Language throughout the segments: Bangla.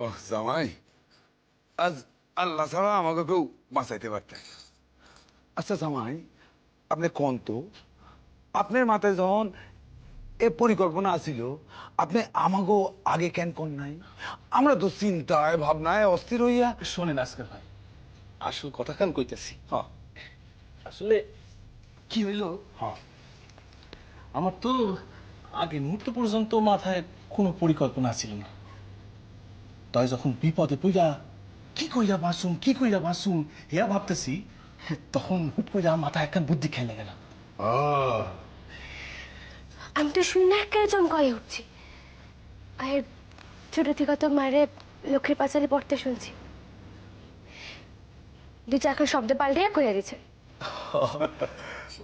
ও জামাই, আজ আল্লাহ ছাড়া আমাকে কেউ বাঁচাইতে পারতেন। আচ্ছা জামাই, আপনি কোন তো আপনার মাথায় যখন এ পরিকল্পনা আছিল, আপনি আমাকে আগে কেন কোন নাই? আমরা তো চিন্তায় ভাবনায় অস্থির হইয়া। শোনেন আজকে ভাই, আসল কথা খান কইতেছি। হ্যাঁ আসলে কি হইল, হ্যাঁ আমার তো আগে মুহূর্ত পর্যন্ত মাথায় কোনো পরিকল্পনা ছিল না। তাই যখন বিপদে পইরা কি কইরা বাঁচুম হেয়া ভাবতেছি, তখন হুট কইরা মাথায় একখান বুদ্ধি খেলে গেল। আমি তো শুনে একেবারে চমকাই উঠছি। আর ছোট থেকে তো মারে লক্ষ্মীর পাঁচালি পড়তে শুনছি। দুই চারখান শব্দ পাল্টিয়া কইয়া দিছে।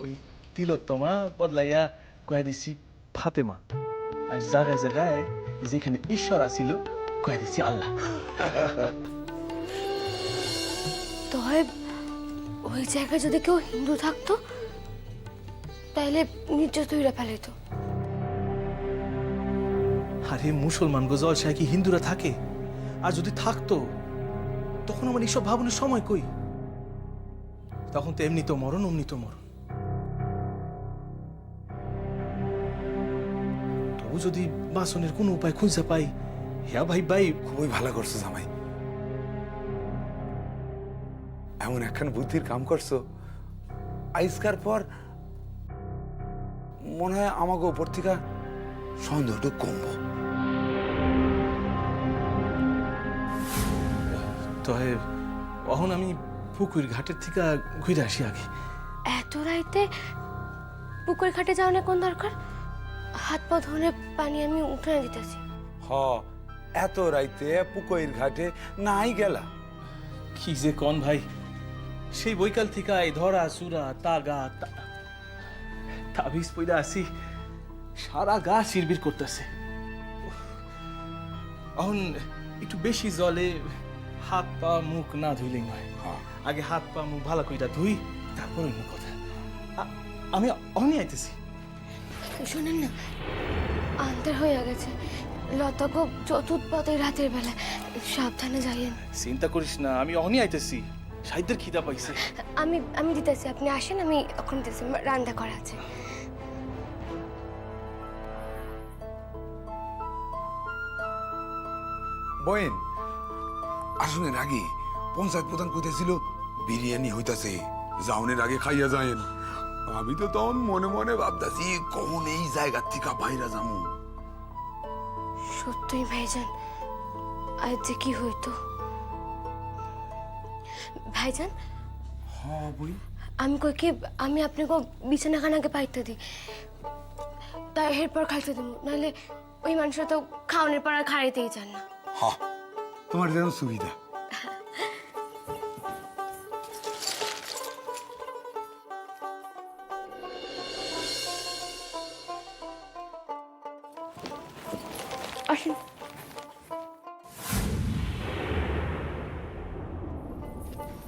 ওই তিলোত্তমা বদলাইয়া কয়ে দিছি ফাতেমা, আর জায়গায় জায়গায় যেখানে ঈশ্বর আছিল কয়ে দিছি আল্লাহ। তবে ওই জায়গায় যদি কেউ হিন্দু থাকতো তাহলে নির্যাত হইরা ফেলাইতো। আরে মুসলমান গো জলসায় কি হিন্দুরা থাকে? আর যদি থাকতো তখন আমার এইসব ভাবনের সময় কই? তখন তো এমনি তো মরণ, অমনি তো মরণ। তবু যদি বাসনের কোনো উপায় খুঁজে পাই, হ্যাঁ ভাই ভাই। খুবই ভালো করছো জামাই, এমন একখান বুদ্ধির কাম করছো। আইসকার পর মনে হয় আমাকে উপর থেকে সন্দেহটা কমবো। তবে অহন আমি পুকুর ঘাটের থেকে ঘুরে আসি আগে। এত রাইতে পুকুর ঘাটে যাওয়ার কোন দরকার? হাত পা ধরে পানি আমি উঠে দিতেছি। হ, এত রাইতে পুকুর ঘাটে নাই গেলা? কি যে কন ভাই, সেই বৈকাল থেকে এই ধরা চূড়া তাগা তাবিজ পইরা আসি, সারা গা শিরবির করতেছে। এখন একটু বেশি জলে হাত পা মুখ না ধুইলেই নয়। আগে হাত পা মুখ ভালো কইরা ধুই, তারপর অন্য কথা। আমি অনি আইতেছি। শোনেন না, আন্ধার হয়ে গেছে। লতাকে চতুর্থ পথে রাতের বেলা, সাবধানে যাইয়েন। চিন্তা করিস না, আমি অনি আইতেছি। সাহিত্যের খিদা পাইছে। আমি আমি দিতেছি, আপনি আসেন, আমি এখন দিতেছি, রান্না করা আছে। বয়েন, আসনের আগে পঞ্চায়েত প্রধান কইতেছিল বিরিয়ানি হইতাছে, যাওনের আগে খাইয়া যায়েন। আমি তো তখন মনে মনে ভাবতাছি কখন এই জায়গা থেকে বাইরা যামু। সত্যই ভাইজান, আজ যে কি হইতো। ভাইজান, হ্যাঁ বই, আমি কই কি, আমি আপনাকে বিছানাখানাকে পাইতে দিই, তাই এরপর খাইতে দিব, নাহলে ওই মানুষরা তো খাওয়ানোর পর আর খাইতেই চান না। হ্যাঁ তোমার যেন সুবিধা। আসেন।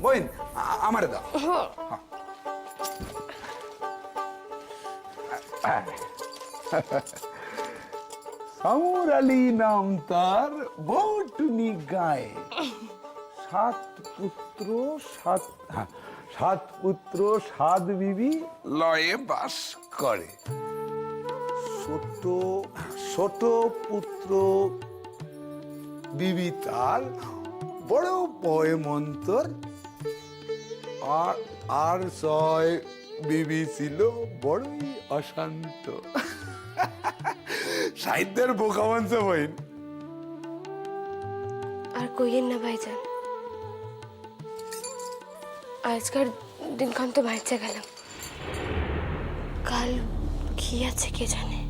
বইন, আমারে দাও। সামুর আলী নাম তার, বউটুনি গায়ে। সাত পুত্র সাত বিবি লয়ে বাস করে। ছোট ছোট পুত্র বিবি তার বড় পয়মন্তর, আর ছয় বিবি ছিল বড়ই অশান্ত। সাহিত্যের বোকা মানছে বইন। আর কইয়েন না ভাইজান, আজকাল দিনক্ষণ তো বাচ্চা গেলাম, কাল কি আছে কে জানে।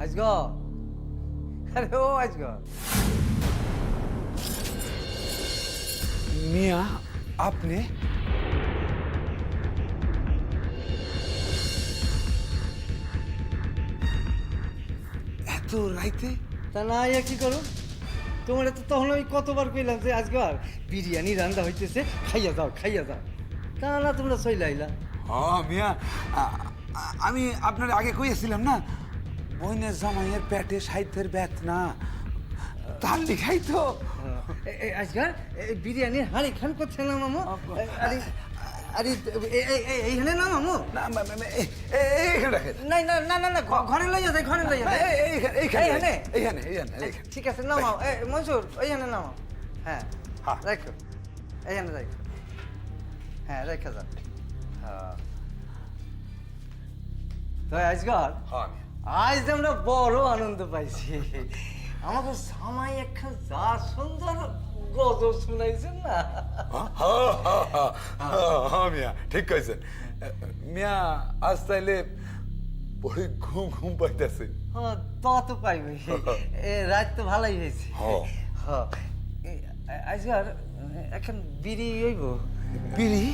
আজগর, আরে ও আজগর, মিয়া আপনি? এত রাইতে? তা না ইয়া কি করো? তোমার তো তখন আমি কতবার কইলাম যে আজগর বিরিয়ানি রান্না হইতেছে, খাইয়া যাও খাইয়া যাও। তা না তোমরা চইলা আইলা। হ্যাঁ মিয়া, আমি আপনার আগে কইয়াছিলাম না বইনের জামাইয়ের পেটে সাহিত্যের ব্যথ না তার লিখাই তো আজকাল বিরিয়ানির হাঁড়ি খান করছে না মামু আরে আরে এইখানে না মামু না এইখানে রাখেন নাই না না না না ঘরে লইয়া যায় ঘরে লইয়া যায় এইখানে? এইখানে ঠিক আছে নামাও মনসুর এইখানে নামাও হ্যাঁ হ্যাঁ। রাখো এইখানে রাখো হ্যাঁ রেখে যাও হ্যাঁ তো আজকাল হ্যাঁ আজ আমরা বড় আনন্দ পাইছি আমাকে সামাই একটা যা সুন্দর গজল শুনাইছেন না হ্যাঁ মিয়া ঠিক কইছেন মিয়া আজ তাইলে বড় ঘুম পাইতেছে হ্যাঁ তা তো পাইবে রাত তো ভালোই হয়েছে হ্যাঁ। হ্যাঁ আজকাল এখন বিড়ি হইব বিড়ি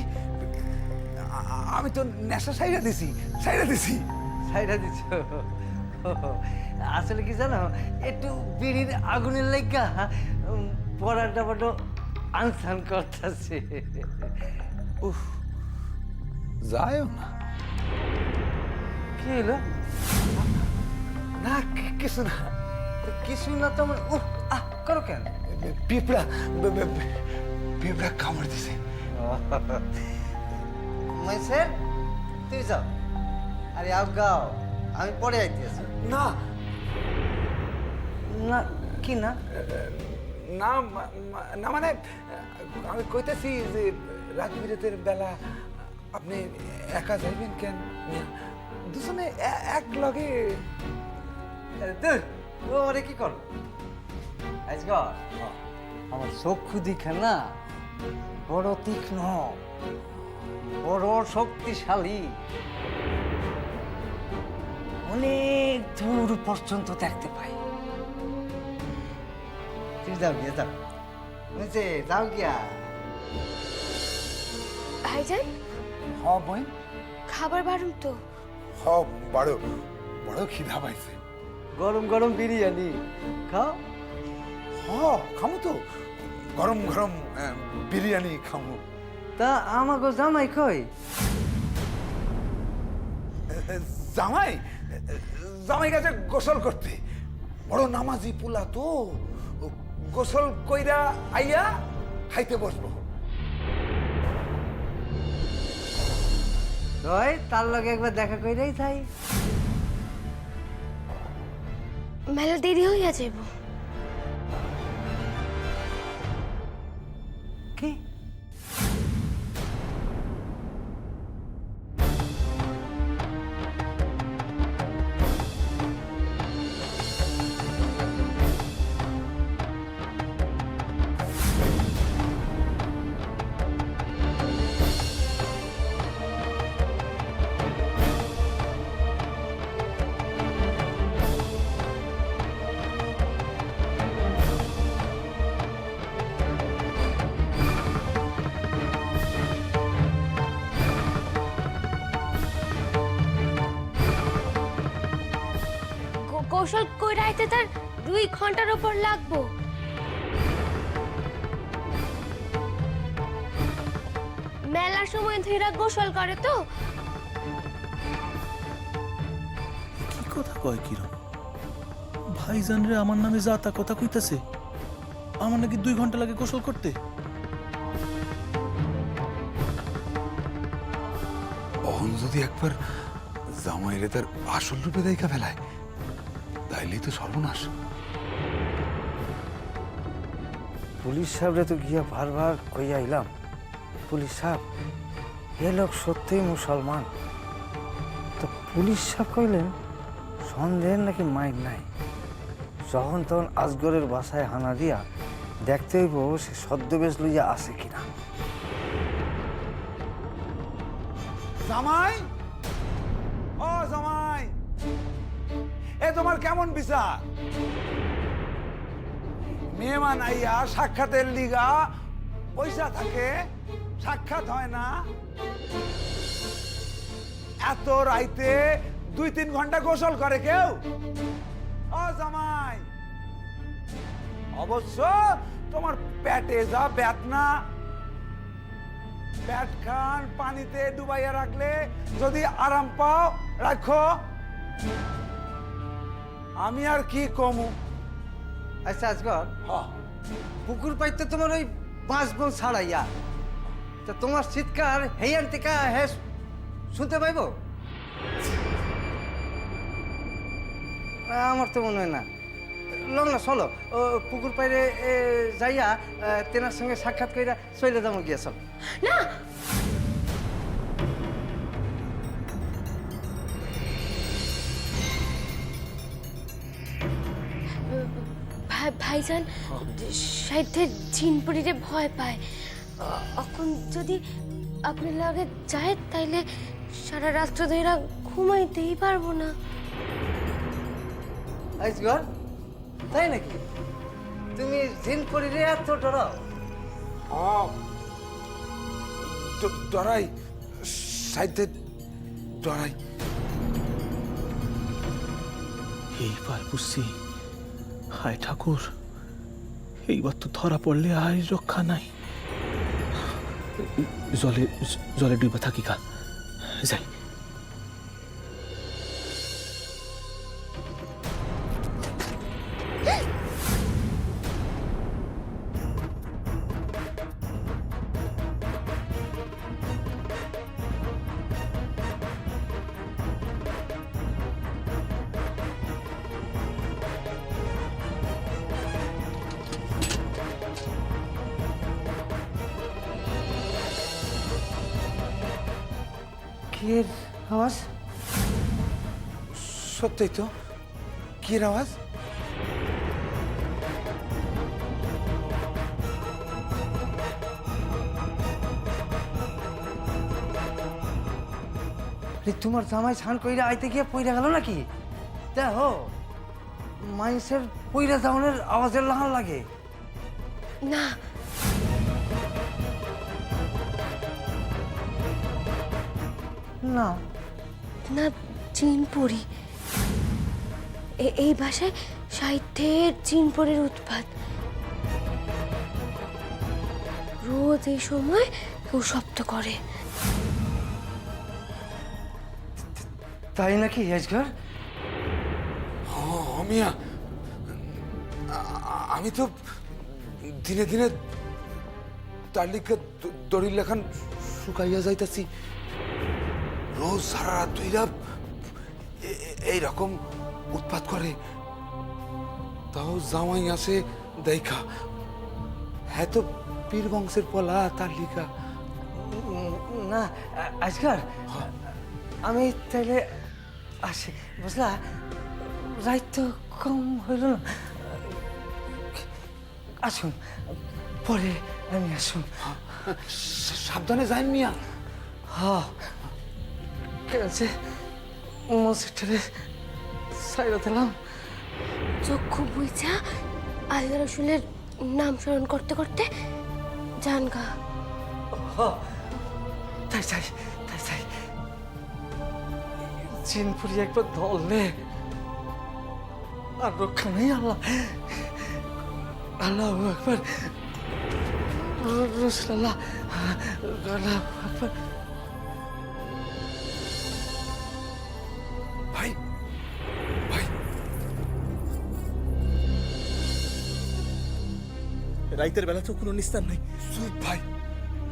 আমি তো নেশা সাইরা দিছি ছাইরা দিছ আসলে কি জানো একটু বিড়ির আগুনের লেগা পড়াটা বড় আনসান করতেছে উফ যায়ও না কি হলো না কিছু না কিছু না তো আমার উহ আহ করো কেন পিঁপড়া পিঁপড়া কামড় দিছে মহেশের তুই যাও আরে আও গাও আমি পরে আইতেছি না না কি না না না মানে আমি কইতেছি যে রাত বিরাতের বেলা আপনি একা যাইবেন কেন দুজনে এক লগে দূর ও আরে কি করো আজকাল আমার চক্ষু দিখে না বড় তীক্ষ্ণ বড় শক্তিশালী অনেক দূর পর্যন্ত দেখতে পাই তুই যাও গিয়া যাও বুঝছে যাও গিয়া ভাইজান হ বই খাবার বারুম তো হ বড় বড় খিদা পাইছে গরম গরম বিরিয়ানি খাও হ খামু তো গরম গরম বিরিয়ানি খামু তা আমাকে জামাই কই জামাই জামাই গেছে গোসল করতে বড় নামাজি পুলা তো গোসল কইরা আইয়া খাইতে বসবো তাই তার লগে একবার দেখা কইরাই তাই মেলা দেরি হইয়া যাইব কি কৌশল কই রাইতে তার 2 ঘন্টার উপর লাগবো মেলার সময় ধীরা গোসল করে তো কি কথা কয় কিরম ভাইজান রে আমার নামে যা তা কথা কইতাছে আমার নাকি 2 ঘন্টা লাগে গোসল করতে অহন যদি একবার জামাইরে তার আসল রূপে দেখা ফেলায় তাইলেই তো সর্বনাশ পুলিশ সাহেবরা তো গিয়া বারবার কইয়া আইলাম পুলিশ সাহেব এ লোক সত্যিই মুসলমান তো পুলিশ সাহেব কইলেন সন্দেহের নাকি মাইক নাই যখন তখন আজগরের বাসায় হানা দিয়া দেখতে হইব সে ছদ্মবেশ লইয়া আছে কিনা জামাই ও জামাই এ তোমার কেমন বিচার মেহমান আইয়া সাক্ষাতের লিগা পয়সা থাকে সাক্ষাৎ হয় না এত রাইতে 2-3 ঘন্টা গোসল করে কেউ ও জামাই অবশ্য তোমার পেটে যা বেদনা ব্যাট খান পানিতে ডুবাইয়া রাখলে যদি আরাম পাও রাখো। আমি আর কি কমু। আচ্ছা আজগর, হ্যাঁ, পুকুর পাইতে তোমার ওই বাঁশ বন ছাড়াইয়া, তা তোমার চিৎকার হেয়ান থেকে হে শুনতে পাইব? আমার তো মনে হয় না। লং না, চলো ও পুকুর পাইরে যাইয়া তেনার সঙ্গে সাক্ষাৎ কইরা চলে যাবো গিয়া, চল। না, ভাইজান সাইডে জিনপুরিরে ভয় পায়। এখন যদি আপনার লাগে যায় তাইলে সারা রাত্র ধরে ঘুমাইতেই পারবো না। আজগর, তাই নাকি? তুমি জিন পরিরে এত ডরাও? ডরাই, সাইডে ডরাই। এইবার বুঝছি, হায় ঠাকুর, এইবার তো ধরা পড়লে আর রক্ষা নাই। জলে জলে ডুবে থাকি কা, যাই। কি আওয়াজ? সত্যি তো, কি আওয়াজ? তোমার জামাই ছান কইরা আইতে গিয়ে পইরা গেল নাকি? দেখো, মাইসের পইরা যাওয়ার আওয়াজের লাহান লাগে। না, না না, জিনপুরি। এই ভাষায় সাহিত্যের জিনপুরির উৎপাত। রোজ এই সময় কেউ শব্দ করে। তাই নাকি আজগর? মিয়া, আমি তো দিনে দিনে তার লিখে দড়ির লেখান শুকাইয়া যাইতাছি। রোজ সারা রাত ধইরা এইরকম উৎপাত করে। তাও জামাই আসে দেখা। হ্যাঁ, তো পীর বংশের পলা তার লিখা। না আজগর, আমি তাইলে আসি, বুঝলা? রাত তো কম হইল না। আসুন, পরে আমি আসুন। সাবধানে যাই মিয়া। হ্যাঁ, কেছে মসজিদটারে সাইরা দিলাম। চক্ষু বুঝা আল্লাহ রসুলের নাম স্মরণ করতে করতে জানগা। তাই চাই, তাই চাই। চিনপুরি একবার ধরলে আর রক্ষা নেই। আল্লাহ আল্লাহ একবার, রসুল্লাহ আল্লাহ একবার। ভাই, ভাই, রাইতের বেলা তো কোনো নিস্তার নাই। চুপ ভাই,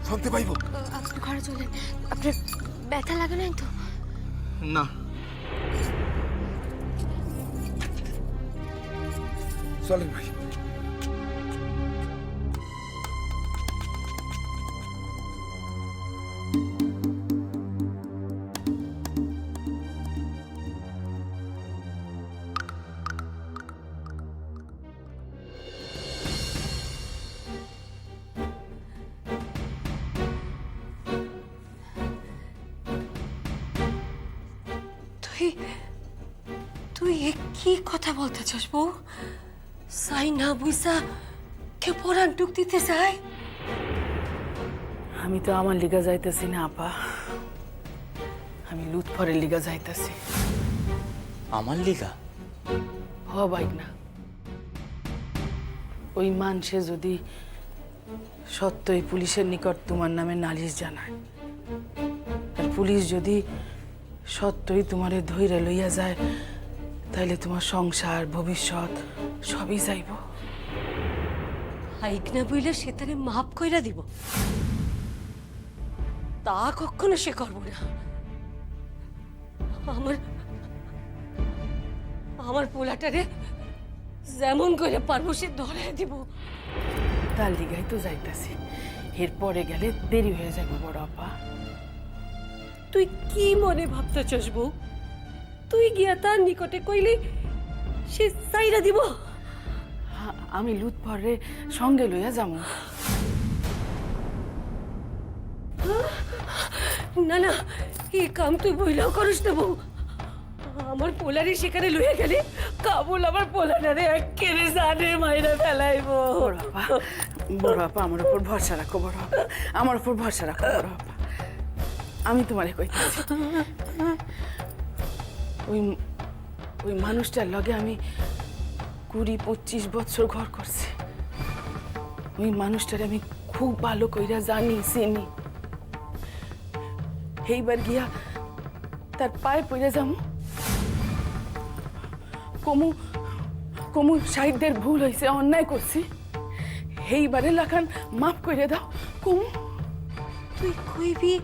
শুনতে পাইব? আপনি ঘরে চলেন। আপনার ব্যথা লাগে নাই তো? না, চলেন ভাই। তুই তুই এ কি কথা বলতেছস বউ? সাই না বুঝা কে পরাণ টুক দিতে চায়? আমি তো আমার লিগা যাইতেছি না আপা, আমি লুৎফরের লিগা যাইতেছি। আমার লিগা? হ বাইক না, ওই মানুষে যদি সত্যই পুলিশের নিকট তোমার নামে নালিশ জানায়, আর পুলিশ যদি সত্যই তোমারে ধইরা লইয়া যায়, তাইলে তোমার সংসার ভবিষ্যৎ সবই যাইব। হাইক না বইলে সে তারে মাফ কইরা দিব, তা কখনো সে করব না। আমার আমার পোলাটারে যেমন করে পারবো সে ধরে দিব। তার লিগাই তো যাইতাছি, এরপরে গেলে দেরি হয়ে যাবে বড় আপা। তুই কি মনে ভাবতেছস বউ? তুই গিয়া তার নিকটে কইলে সে চাইরা দিব? আমি লুৎফরে সঙ্গে লইয়া যাবো। না না, এই কাম তুই বইলাও করিস না বউ। আমার পোলারে সেখানে লইয়া গেলে কাবুল আমার পোলাটারে একেবারে জানে মাইরা ফেলাইবো। বড় আপা আমার উপর ভরসা রাখো, বড় আপা আমার উপর ভরসা রাখো বড় আপা। আমি তোমারে কইতেছি, ওই ওই মানুষটার লগে আমি 20-25 বছর ঘর করছি। ওই মানুষটারে আমি খুব ভালো কইরা জানি, চিনি। এইবার গিয়া তার পায়ে পড়ে যাবো, কমু কমু সাহিত্যের ভুল হয়েছে, অন্যায় করছি, এইবারে লাখান মাফ করে দাও কমু। তুই কইবি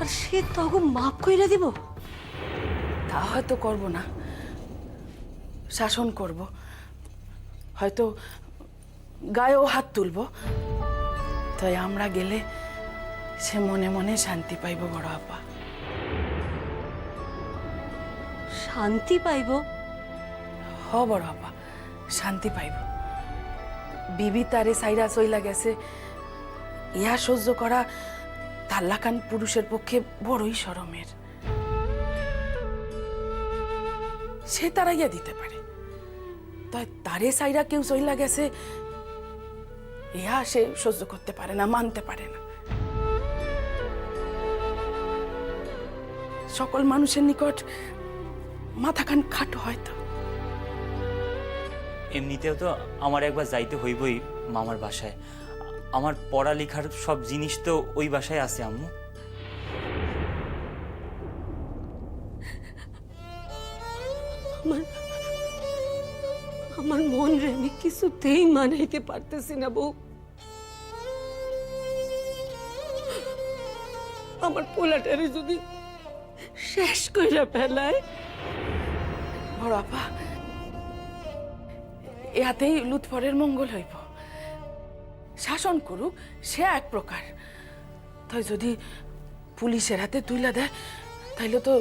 আর সে তখন মাফ কইরা দিব? তা হয়তো করব না, শাসন করব, হয়তো গায়েও হাত তুলব। তাই আমরা গেলে সে মনে মনে শান্তি পাইব বড় আপা। শান্তি পাইব? হ বড় আপা, শান্তি পাইব। বিবি তারে সাইরা চইলা গেছে, ইহা সহ্য করা তার লাখান পুরুষের পক্ষে বড়ই শরমের। সে তারাইয়া দিতে পারে, তাই তারে সাইরা কেউ চইলা গেছে, ইহা সে সহ্য করতে পারে না, মানতে পারে না। সকল মানুষের নিকট মাথাখান খাটো হয়তো। এমনিতেও তো আমার একবার যাইতে হইবই মামার বাসায়। আমার পড়ালেখার সব জিনিস তো ওই বাসায় আছে আম্মু। আমার মন রে আমি কিছুতেই মানাইতে পারতেছি না বউ। আমার পোলাটারে যদি শেষ কইরা ফেলায়। বড় আপা, ইহাতেই লুৎফরের মঙ্গল হইব। শাসন করুক সে এক প্রকার, তাই যদি পুলিশের হাতে তুইলা দেয়, তাইলে তো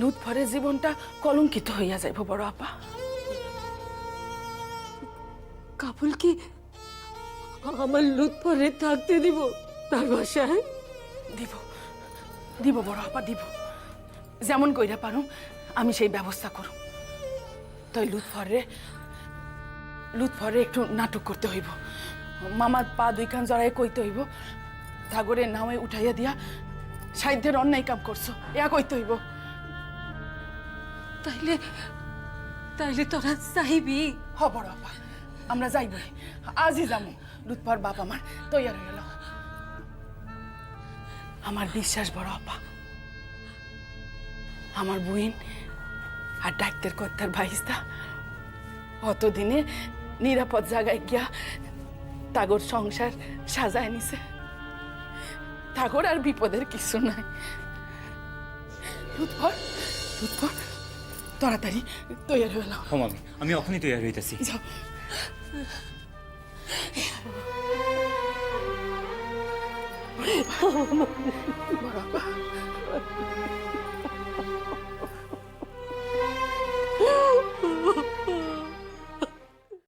লুৎফরের জীবনটা কলঙ্কিত হইয়া যাইব বড় আপা। কাবুল কি আমার লুৎফরে থাকতে দিব তার বাসায়? দিব দিব বড় আপা, দিব। যেমন কইরা পারুম আমি সেই ব্যবস্থা করুম। তাই লুৎফরে একটু নাটক করতে হইব। মামার পা দুইখান জড়াই কইতে হইব, ঠাকুরে নামে উঠাইয়া দিয়া সাহিত্যের অন্যায় কাম করছো, ইয়া কইতে হইব। তাইলে তাইলে তোরা চাইবি? হ বড় আপা, আমরা যাইবই, আজই যাবো। লুৎফর বাপ আমার তৈয়ার হয়ে গেল। আমার বিশ্বাস বড় আপা, আমার বুইন আর ডাক্তার কর্তার ভাইস্তা অতদিনে নিরাপদ জায়গায় গিয়া তাগর সংসার সাজায় নিছে। তাগর আর বিপদের কিছু নাই। লুৎফর লুৎফর তাড়াতাড়ি তৈয়ার হয়ে নাও। আমি এখনই তৈরি হইতেছি। যাও। বড় আপা